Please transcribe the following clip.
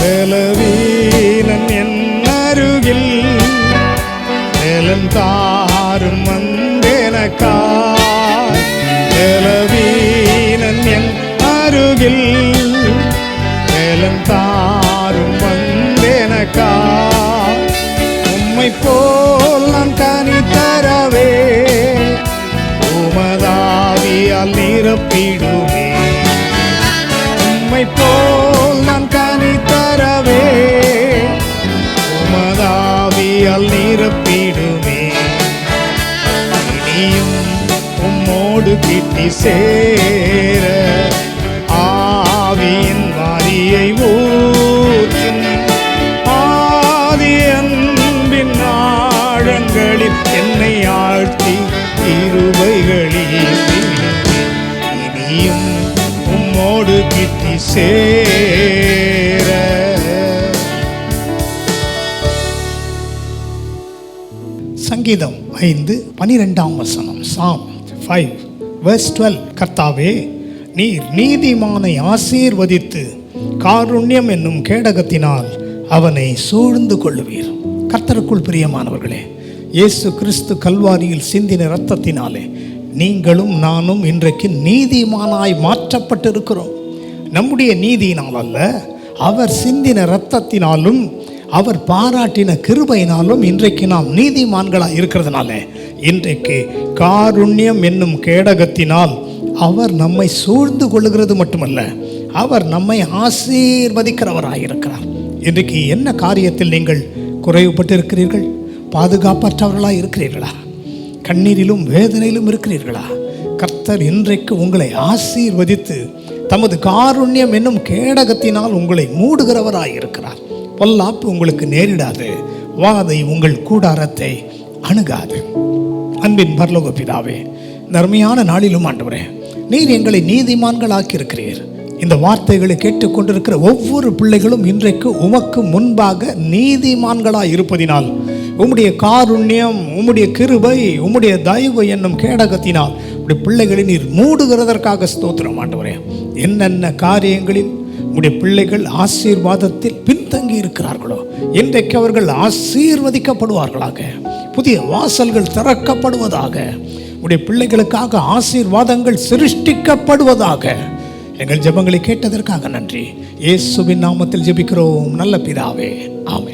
பலவீனன் என் அருகில் பலன் தாரும் வந்தேனக்காய். பலவீனன் என் அருகில் பலன் தாரும் வந்தேனக்காய். உம்மை போல் நான் கனி தரவே உமதாவியால் நிரப்பிடுவே. உம்மை போல் நான் கனி தரவே உமதாவியால் நிரப்பிடுவே. இனியும் உம்மோடு கிட்டி சேர ஆவியின் வாரியை ஊற்றும். ஆதி அன்பின் ஆழங்களில் என்னை ஆழ்த்தி இருவைகளில் இனியும் உம்மோடு கிட்டி சேர. சங்கீதம் 5:12 Psalm 5:12. கர்த்தாவே, நீர் நீதிமானை ஆசீர்வதித்து காருண்யம் என்னும் கேடகத்தினால் அவனை சூழ்ந்து கொள்ளுவீர். கர்த்தருக்குள் பிரியமானவர்களே, இயேசு கிறிஸ்து கல்வாரியில் சிந்தின இரத்தத்தினாலே நீங்களும் நானும் இன்றைக்கு நீதிமானாய் மாற்றப்பட்டிருக்கிறோம். நம்முடைய நீதியினால் அல்ல, அவர் சிந்தின இரத்தத்தினாலும் அவர் பாராட்டின கிருபையினாலும் இன்றைக்கு நாம் நீதிமான்களாக இருக்கிறதுனால இன்றைக்கு காருண்யம் என்னும் கேடகத்தினால் அவர் நம்மை சூழ்ந்து கொள்ளுகிறது மட்டுமல்ல, அவர் நம்மை ஆசீர்வதிக்கிறவராயிருக்கிறார். இன்றைக்கு என்ன காரியத்தில் நீங்கள் குறைவுபட்டு இருக்கிறீர்கள்? பாதுகாப்பற்றவர்களாக இருக்கிறீர்களா? கண்ணீரிலும் வேதனையிலும் இருக்கிறீர்களா? கர்த்தர் இன்றைக்கு உங்களை ஆசீர்வதித்து தமது காருண்யம் என்னும் கேடகத்தினால் உங்களை மூடுகிறவராயிருக்கிறார். பொல்லாப்பு உங்களுக்கு நேரிடாது, வாதை உங்கள் கூடாரத்தை அணுகாது. அன்பின் பரலோக பிதாவே, நர்மையான நாளிலும் ஆண்டவரே, நீர் எங்களை நீதிமான்கள் ஆக்கியிருக்கிறீர். இந்த வார்த்தைகளை கேட்டுக்கொண்டிருக்கிற ஒவ்வொரு பிள்ளைகளும் இன்றைக்கு உமக்கு முன்பாக நீதிமான்களாக இருப்பதினால் உம்முடைய காருண்யம், உம்முடைய கிருபை, உம்முடைய தயவு என்னும் கேடகத்தினால் உடைய பிள்ளைகளை நீர் மூடுகிறதற்காக ஸ்தோத்திரம் ஆண்டவரே. என்னென்ன காரியங்களில் உடைய பிள்ளைகள் ஆசீர்வாதத்தில் பின்தங்கி இருக்கிறார்களோ இன்றைக்கு அவர்கள் ஆசீர்வதிக்கப்படுவார்களாக. புதிய வாசல்கள் திறக்கப்படுவதாக. உடைய பிள்ளைகளுக்காக ஆசீர்வாதங்கள் சிருஷ்டிக்கப்படுவதாக. எங்கள் ஜெபங்களை கேட்டதற்காக நன்றி. இயேசுவின் நாமத்தில் ஜெபிக்கிறோம் நல்ல பிதாவே, ஆமென்.